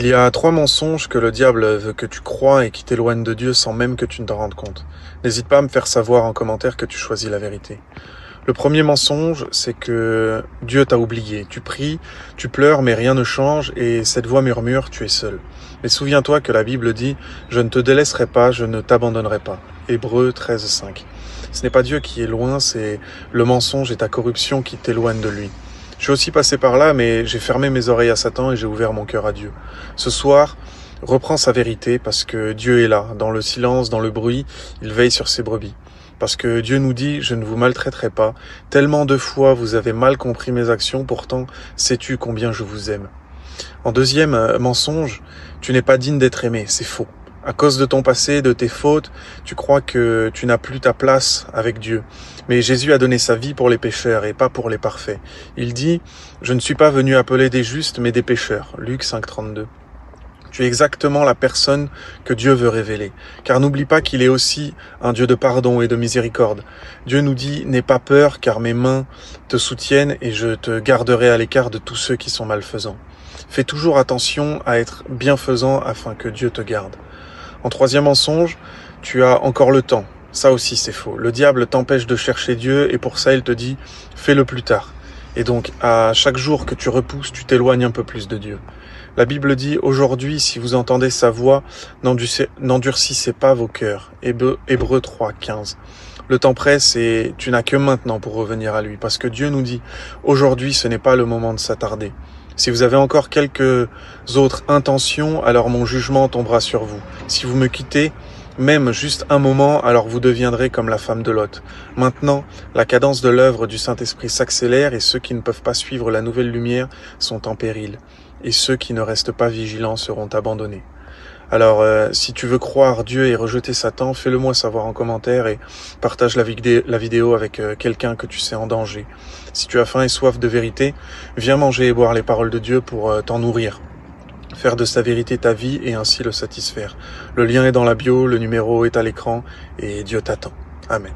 Il y a 3 mensonges que le diable veut que tu crois et qui t'éloignent de Dieu sans même que tu ne t'en rendes compte. N'hésite pas à me faire savoir en commentaire que tu choisis la vérité. Le premier mensonge, c'est que Dieu t'a oublié. Tu pries, tu pleures, mais rien ne change et cette voix murmure, tu es seul. Mais souviens-toi que la Bible dit « Je ne te délaisserai pas, je ne t'abandonnerai pas ». Hébreux 13,5. Ce n'est pas Dieu qui est loin, c'est le mensonge et ta corruption qui t'éloignent de lui. Je suis aussi passé par là, mais j'ai fermé mes oreilles à Satan et j'ai ouvert mon cœur à Dieu. Ce soir, reprends sa vérité parce que Dieu est là. Dans le silence, dans le bruit, il veille sur ses brebis. Parce que Dieu nous dit, je ne vous maltraiterai pas. Tellement de fois vous avez mal compris mes actions, pourtant sais-tu combien je vous aime. En deuxième mensonge, tu n'es pas digne d'être aimé, c'est faux. À cause de ton passé, de tes fautes, tu crois que tu n'as plus ta place avec Dieu. Mais Jésus a donné sa vie pour les pécheurs et pas pour les parfaits. Il dit, je ne suis pas venu appeler des justes mais des pécheurs. Luc 5,32. Tu es exactement la personne que Dieu veut révéler. Car n'oublie pas qu'il est aussi un Dieu de pardon et de miséricorde. Dieu nous dit, n'aie pas peur car mes mains te soutiennent et je te garderai à l'écart de tous ceux qui sont malfaisants. Fais toujours attention à être bienfaisant afin que Dieu te garde. En troisième mensonge, tu as encore le temps. Ça aussi c'est faux. Le diable t'empêche de chercher Dieu et pour ça il te dit, fais-le plus tard. Et donc à chaque jour que tu repousses, tu t'éloignes un peu plus de Dieu. La Bible dit, aujourd'hui, si vous entendez sa voix, n'endurcissez pas vos cœurs. Hébreux 3,15. Le temps presse et tu n'as que maintenant pour revenir à lui. Parce que Dieu nous dit, aujourd'hui, ce n'est pas le moment de s'attarder. Si vous avez encore quelques autres intentions, alors mon jugement tombera sur vous. Si vous me quittez, même juste un moment, alors vous deviendrez comme la femme de Lot. Maintenant, la cadence de l'œuvre du Saint-Esprit s'accélère et ceux qui ne peuvent pas suivre la nouvelle lumière sont en péril. Et ceux qui ne restent pas vigilants seront abandonnés. Alors, si tu veux croire Dieu et rejeter Satan, fais-le moi savoir en commentaire et partage la vidéo avec quelqu'un que tu sais en danger. Si tu as faim et soif de vérité, viens manger et boire les paroles de Dieu pour t'en nourrir. Faire de sa vérité ta vie et ainsi le satisfaire. Le lien est dans la bio, le numéro est à l'écran et Dieu t'attend. Amen.